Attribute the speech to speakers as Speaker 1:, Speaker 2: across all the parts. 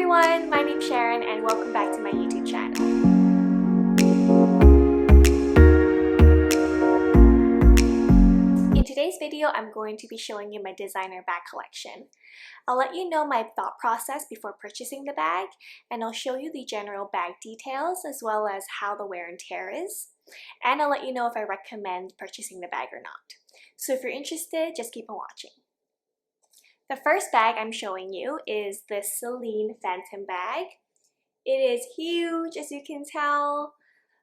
Speaker 1: everyone, my name's Sharon and welcome back to my YouTube channel. In today's video, I'm going to be showing you my designer bag collection. I'll let you know my thought process before purchasing the bag, and I'll show you the general bag details as well as how the wear and tear is. And I'll let you know if I recommend purchasing the bag or not. So if you're interested, just keep on watching. The first bag I'm showing you is the Celine Phantom bag. It is huge, as you can tell.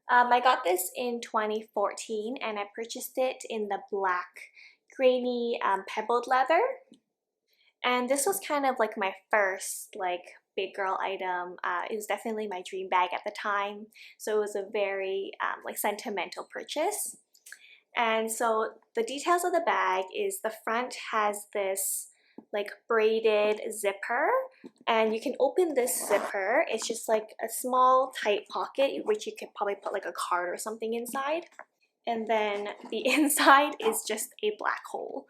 Speaker 1: I got this in 2014 and I purchased it in the black grainy pebbled leather. And this was kind of like my first big girl item. It was definitely my dream bag at the time. So it was a very sentimental purchase. And so the details of the bag is the front has this braided zipper, and you can open this zipper. It's just like a small tight pocket which you could probably put like a card or something inside, and then the inside is just a black hole.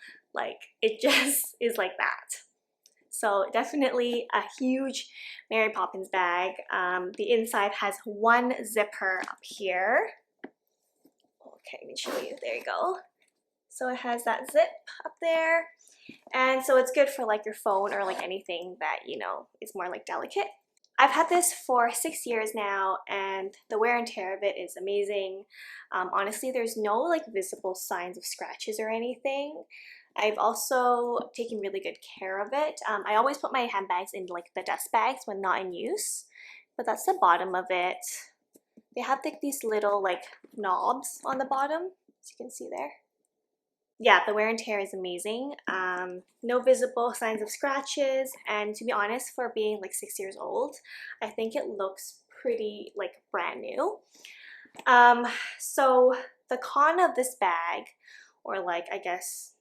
Speaker 1: It just is like that. So definitely a huge Mary Poppins bag. The inside has one zipper up here. Okay, let me show you. There you go. So it has that zip up there. And so it's good for your phone or anything that, is more delicate. I've had this for 6 years now and the wear and tear of it is amazing. Honestly, there's no visible signs of scratches or anything. I've also taken really good care of it. I always put my handbags in the dust bags when not in use, but that's the bottom of it. They have these little knobs on the bottom, as you can see there. Yeah, the wear and tear is amazing. No visible signs of scratches, and to be honest, for being 6 years old, I think it looks pretty brand new. So the con of this bag, or I guess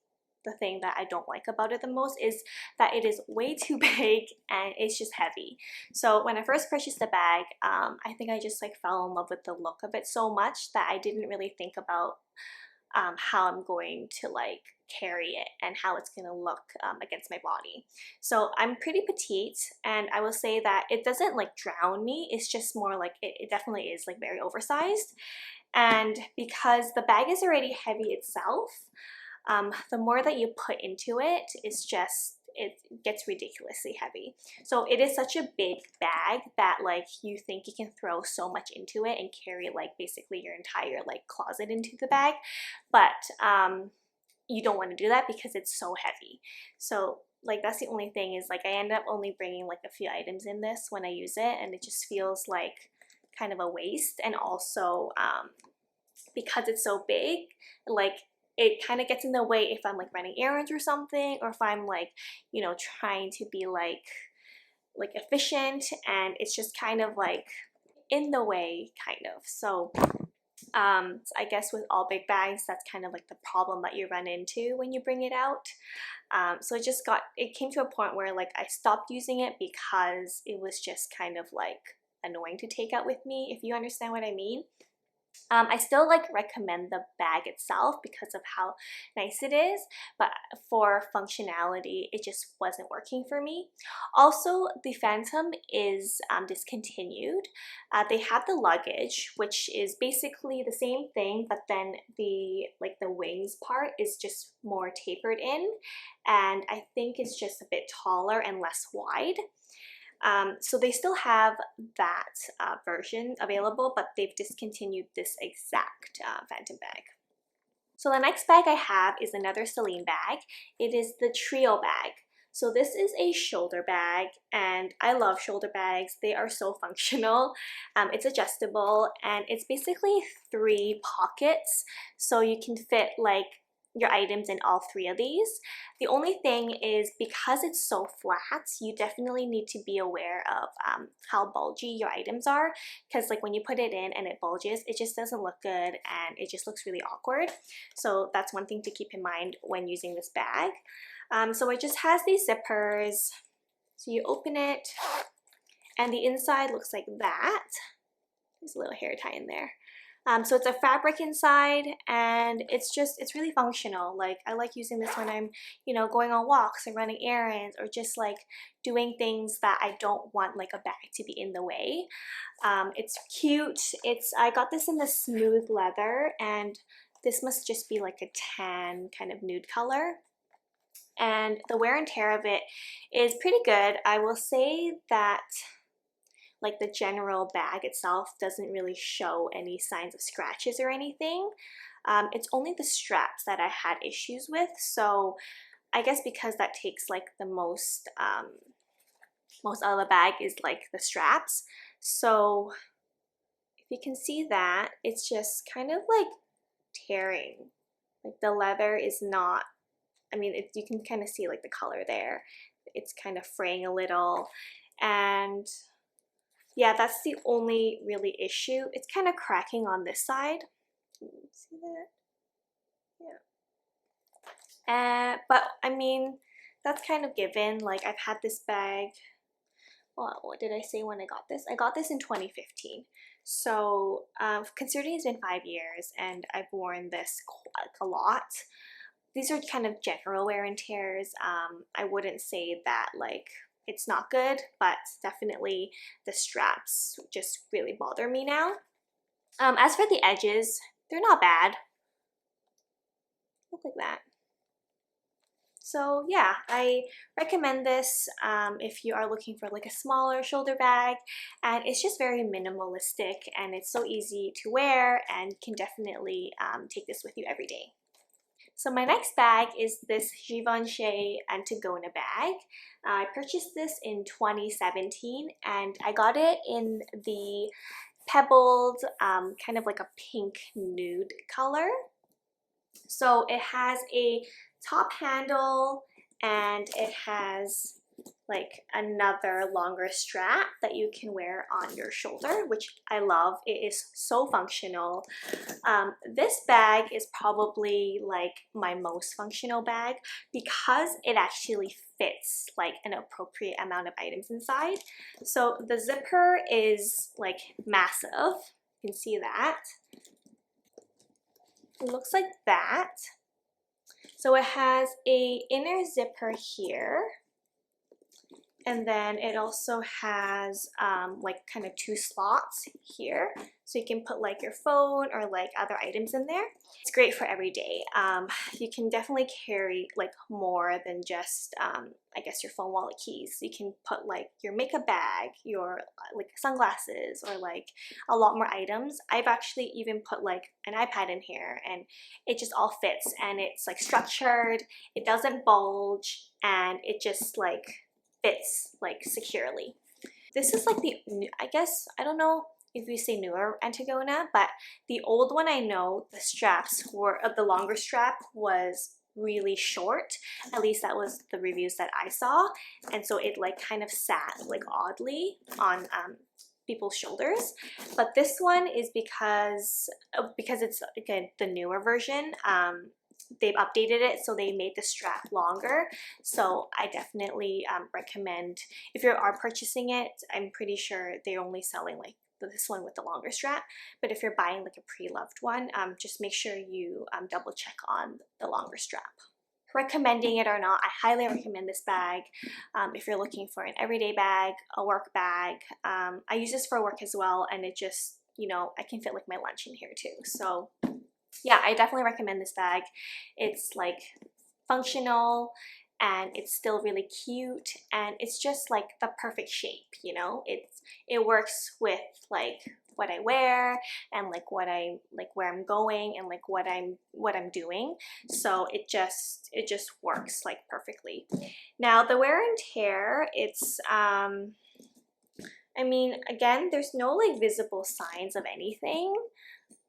Speaker 1: the thing that I don't like about it the most, is that it is way too big and it's just heavy. So when I first purchased the bag, I think I just fell in love with the look of it so much that I didn't really think about how I'm going to carry it and how it's going to look against my body. So I'm pretty petite, and I will say that it doesn't drown me. It's just more it definitely is very oversized. And because the bag is already heavy itself, the more that you put into it, it gets ridiculously heavy. So it is such a big bag that you think you can throw so much into it and carry basically your entire closet into the bag, but you don't want to do that because it's so heavy. So that's the only thing, is I end up only bringing a few items in this when I use it, and it just feels kind of a waste. And also because it's so big, it kind of gets in the way if I'm running errands or something, or if I'm trying to be efficient, and it's just kind of in the way kind of. So I guess with all big bags, that's kind of the problem that you run into when you bring it out. So it came to a point where I stopped using it because it was just kind of annoying to take out with me, if you understand what I mean. I still recommend the bag itself because of how nice it is, but for functionality it just wasn't working for me. Also, the Phantom is discontinued. They have the luggage, which is basically the same thing, but then the wings part is just more tapered in, and I think it's just a bit taller and less wide. So they still have that version available, but they've discontinued this exact Phantom bag. So the next bag I have is another Celine bag. It is the Trio bag. So this is a shoulder bag, and I love shoulder bags. They are so functional. It's adjustable, and it's basically 3 pockets, so you can fit your items in all 3 of these. The only thing is, because it's so flat, you definitely need to be aware of how bulgy your items are, because when you put it in and it bulges, it just doesn't look good and it just looks really awkward. So that's one thing to keep in mind when using this bag. So it just has these zippers. So you open it and the inside looks like that. There's a little hair tie in there. So it's a fabric inside, and it's really functional. Like, I like using this when I'm, you know, going on walks and running errands, or just like doing things that I don't want like a bag to be in the way. It's cute. I got this in the smooth leather, and this must just be like a tan kind of nude color. And the wear and tear of it is pretty good. I will say that like the general bag itself doesn't really show any signs of scratches or anything. It's only the straps that I had issues with. So I guess because that takes like the most out of the bag is like the straps. So if you can see that, it's just kind of like tearing. Like the leather is not, I mean, you can kind of see like the color there. It's kind of fraying a little. And yeah, that's the only really issue. It's kind of cracking on this side. Can you see that? Yeah. But I mean, that's kind of given. Like, I've had this bag, well, what did I say when I got this? I got this in 2015. So considering it's been 5 years and I've worn this quite a lot, these are kind of general wear and tears. I wouldn't say that like it's not good, but definitely the straps just really bother me now. As for the edges, they're not bad. Look like that. So yeah, I recommend this if you are looking for like a smaller shoulder bag, and it's just very minimalistic and it's so easy to wear, and you can definitely take this with you every day. So my next bag is this Givenchy Antigona bag. I purchased this in 2017, and I got it in the pebbled, kind of like a pink nude color. So it has a top handle, and it has like another longer strap that you can wear on your shoulder, which I love. It is so functional. This bag is probably like my most functional bag because it actually fits like an appropriate amount of items inside. So the zipper is like massive. You can see that. It looks like that. So it has a inner zipper here, and then it also has like kind of 2 slots here, so you can put like your phone or like other items in there. It's great for every day. You can definitely carry like more than just I guess your phone, wallet, keys. You can put like your makeup bag, your like sunglasses, or like a lot more items. I've actually even put like an iPad in here, and it just all fits, and it's like structured, it doesn't bulge, and it just like fits like securely. This is like the, I guess, I don't know if you say newer Antigona, but the old one I know the straps were, the longer strap was really short. At least that was the reviews that I saw, and so it like kind of sat like oddly on people's shoulders. But this one is because it's again the newer version. They've updated it, so they made the strap longer. So I definitely recommend, if you are purchasing it, I'm pretty sure they're only selling like this one with the longer strap, but if you're buying like a pre-loved one, just make sure you double check on the longer strap. Recommending it or not, I highly recommend this bag if you're looking for an everyday bag, a work bag. I use this for work as well, and it just, you know, I can fit like my lunch in here too. So yeah, I definitely recommend this bag. It's like functional, and it's still really cute, and it's just like the perfect shape, you know? It works with like what I wear, and like what I like, where I'm going, and like what I'm doing. So it just works like perfectly. Now the wear and tear, it's I mean, again, there's no like visible signs of anything.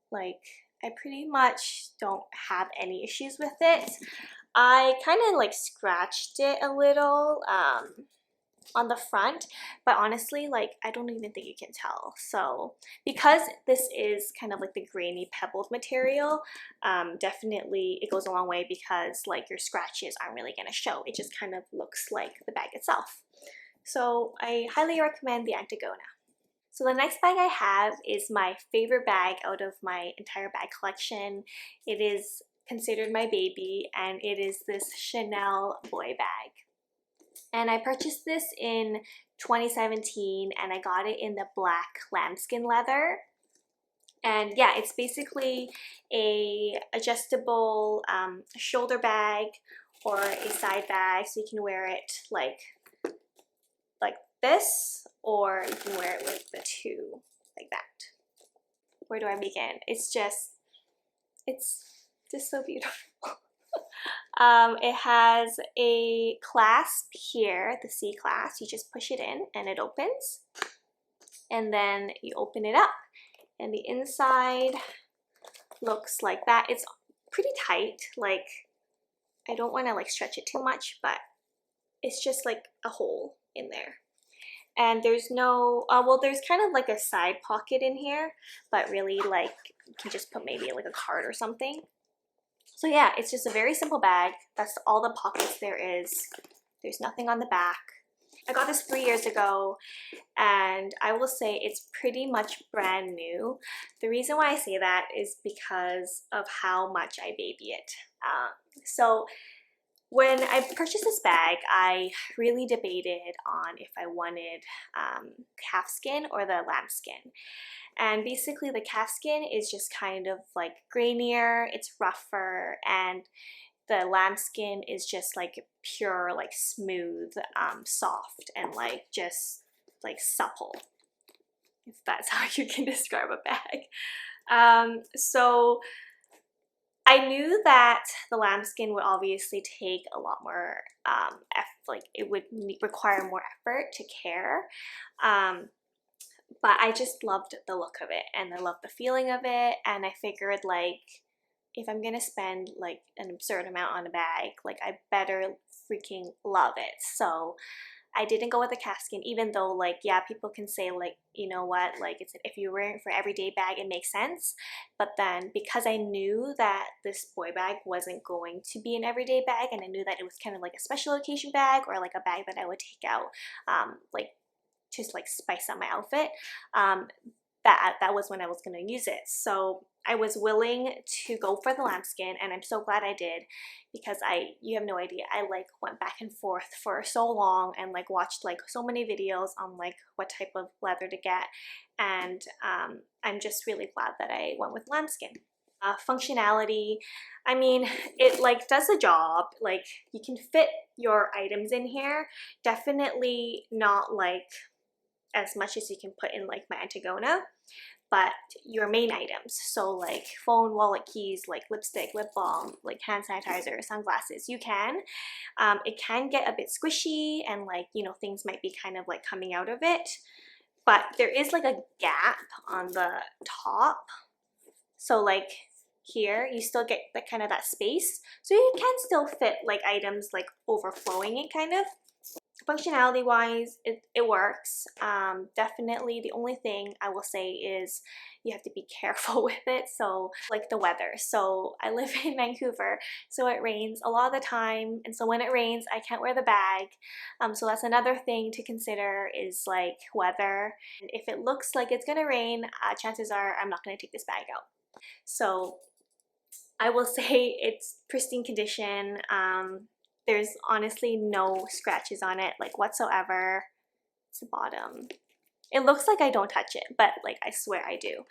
Speaker 1: Like, I pretty much don't have any issues with it. I kind of like scratched it a little on the front, but honestly, like, I don't even think you can tell. So because this is kind of like the grainy pebbled material, definitely it goes a long way, because like your scratches aren't really gonna show. It just kind of looks like the bag itself. So I highly recommend the Antigona. So the next bag I have is my favorite bag out of my entire bag collection. It is considered my baby, and it is this Chanel boy bag. And I purchased this in 2017, and I got it in the black lambskin leather. And yeah, it's basically a adjustable shoulder bag or a side bag, so you can wear it like this, or you can wear it with the two like that. Where do I begin? It's just so beautiful. It has a clasp here, the C clasp. You just push it in and it opens, and then you open it up, and the inside looks like that. It's pretty tight, like I don't want to like stretch it too much, but it's just like a hole in there. And there's no, well, there's kind of like a side pocket in here, but really like you can just put maybe like a card or something. So yeah, it's just a very simple bag. That's all the pockets there is. There's nothing on the back. I got this 3 years ago, and I will say it's pretty much brand new. The reason why I say that is because of how much I baby it. So when I purchased this bag, I really debated on if I wanted calfskin or the lambskin. And basically the calfskin is just kind of like grainier, it's rougher, and the lambskin is just like pure, like smooth, soft, and like just like supple, if that's how you can describe a bag. So I knew that the lambskin would obviously take a lot more like it would require more effort to care, but I just loved the look of it, and I loved the feeling of it, and I figured like if I'm gonna spend like an absurd amount on a bag, like I better freaking love it. So I didn't go with a calfskin, even though like, yeah, people can say like, you know what, like it's, if you're wearing it for everyday bag, it makes sense. But then because I knew that this boy bag wasn't going to be an everyday bag, and I knew that it was kind of like a special occasion bag, or like a bag that I would take out like just like spice up my outfit, that was when I was going to use it. So I was willing to go for the lambskin, and I'm so glad I did, because you have no idea, I like went back and forth for so long and like watched like so many videos on like what type of leather to get, and I'm just really glad that I went with lambskin. Functionality, I mean, it like does the job. Like you can fit your items in here, definitely not like as much as you can put in like my Antigona, but your main items, so like phone, wallet, keys, like lipstick, lip balm, like hand sanitizer, sunglasses, you can. It can get a bit squishy, and like, you know, things might be kind of like coming out of it, but there is like a gap on the top, so like here you still get that kind of that space, so you can still fit like items like overflowing it kind of. Functionality wise, it works. Definitely the only thing I will say is you have to be careful with it. So like the weather, so I live in Vancouver, so it rains a lot of the time, and so when it rains I can't wear the bag. So that's another thing to consider, is like weather. And if it looks like it's gonna rain, chances are I'm not gonna take this bag out. So I will say it's pristine condition. There's honestly no scratches on it like whatsoever. It's the bottom. It looks like I don't touch it, but like I swear I do.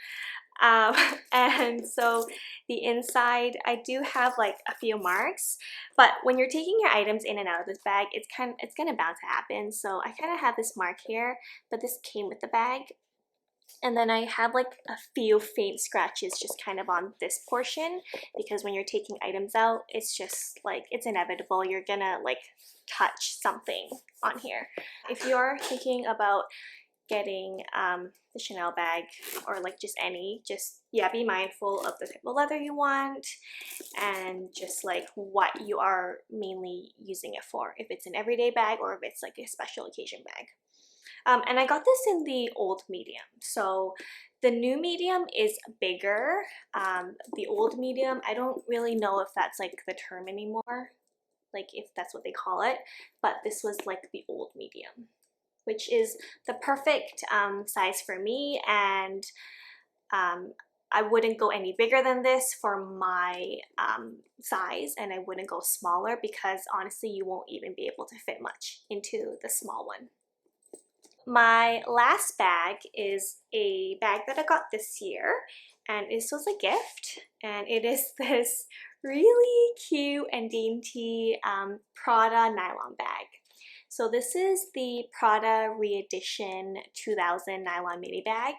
Speaker 1: And so the inside, I do have like a few marks, but when you're taking your items in and out of this bag, it's gonna bound to happen. So I kind of have this mark here, but this came with the bag. And then I have like a few faint scratches just kind of on this portion, because when you're taking items out, it's just like, it's inevitable, you're gonna like touch something on here. If you're thinking about getting the Chanel bag, or like just any, just yeah, be mindful of the type of leather you want, and just like what you are mainly using it for, if it's an everyday bag or if it's like a special occasion bag. And I got this in the old medium. So the new medium is bigger. The old medium, I don't really know if that's like the term anymore, like if that's what they call it, but this was like the old medium. which is the perfect size for me, and I wouldn't go any bigger than this for my size, and I wouldn't go smaller because honestly you won't even be able to fit much into the small one. My last bag is a bag that I got this year, and this was a gift, and it is this really cute and dainty Prada nylon bag. So this is the Prada Re-Edition 2000 nylon mini bag.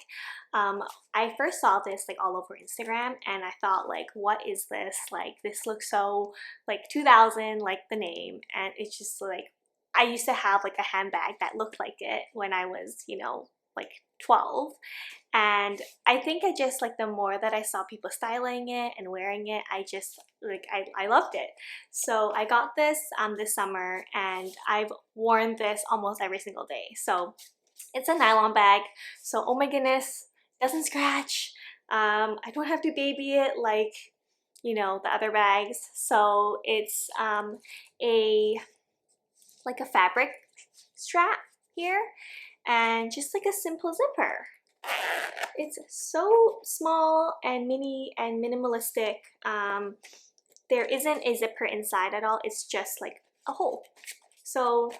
Speaker 1: I first saw this like all over Instagram, and I thought like, what is this? Like, this looks so like 2000, like the name, and it's just like, I used to have like a handbag that looked like it when I was, you know, like 12. And I think I just like, the more that I saw people styling it and wearing it, I just like, I loved it. So I got this this summer, and I've worn this almost every single day. So it's a nylon bag, so oh my goodness, doesn't scratch. I don't have to baby it like, you know, the other bags. So it's like a fabric strap here, and just like a simple zipper. It's so small and mini and minimalistic. There isn't a zipper inside at all, it's just like a hole. So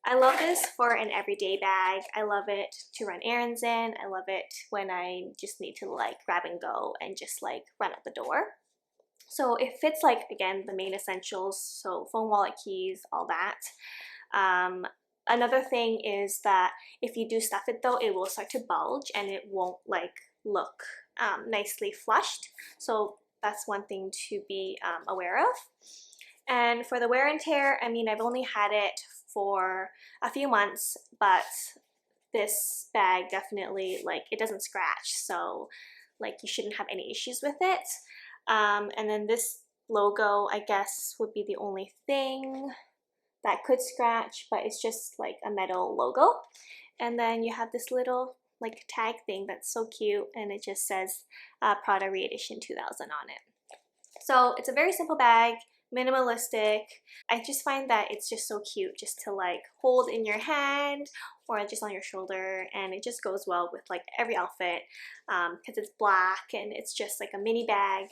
Speaker 1: I love this for an everyday bag. I love it to run errands in. I love it when I just need to like grab and go and just like run out the door. So it fits like, again, the main essentials, so phone, wallet, keys, all that. Another thing is that if you do stuff it though, it will start to bulge and it won't like look nicely flushed. So that's one thing to be aware of. And for the wear and tear, I mean, I've only had it for a few months, but this bag definitely, like, it doesn't scratch, so like you shouldn't have any issues with it. And then this logo, I guess, would be the only thing that could scratch, but it's just like a metal logo. And then you have this little like tag thing that's so cute, and it just says Prada Re-Edition 2000 on it. So it's a very simple bag, minimalistic. I just find that it's just so cute just to like hold in your hand or just on your shoulder, and it just goes well with like every outfit because it's black and it's just like a mini bag.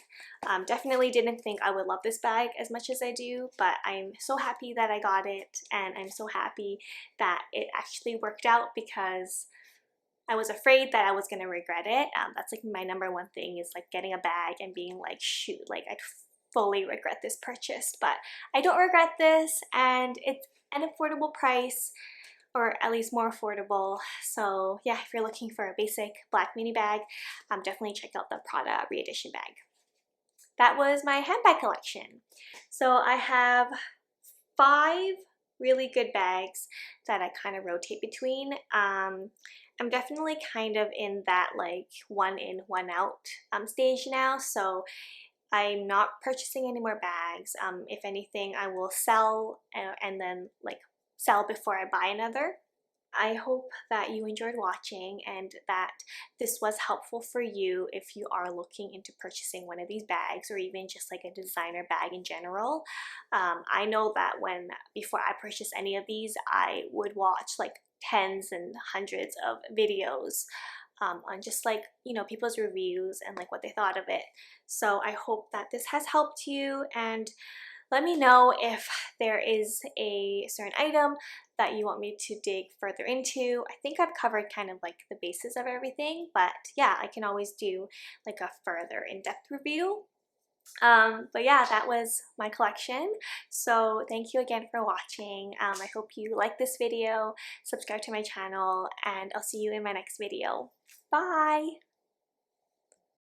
Speaker 1: Definitely didn't think I would love this bag as much as I do, but I'm so happy that I got it, and I'm so happy that it actually worked out because I was afraid that I was going to regret it. That's like my number one thing, is like getting a bag and being like, shoot, like I'd fully regret this purchase. But I don't regret this, and it's an affordable price, or at least more affordable. So yeah, if you're looking for a basic black mini bag, definitely check out the Prada Re-Edition bag. That was my handbag collection. So I have 5 really good bags that I kind of rotate between. I'm definitely kind of in that like one in, one out stage now, so I'm not purchasing any more bags. If anything, I will sell and then like sell before I buy another. I hope that you enjoyed watching and that this was helpful for you if you are looking into purchasing one of these bags, or even just like a designer bag in general. I know that before I purchase any of these, I would watch like tens and hundreds of videos on just like, you know, people's reviews and like what they thought of it. So I hope that this has helped you, and let me know if there is a certain item that you want me to dig further into. I think I've covered kind of like the basis of everything, but yeah, I can always do like a further in-depth review. But yeah, that was my collection. So thank you again for watching. I hope you like this video, subscribe to my channel, and I'll see you in my next video. Bye!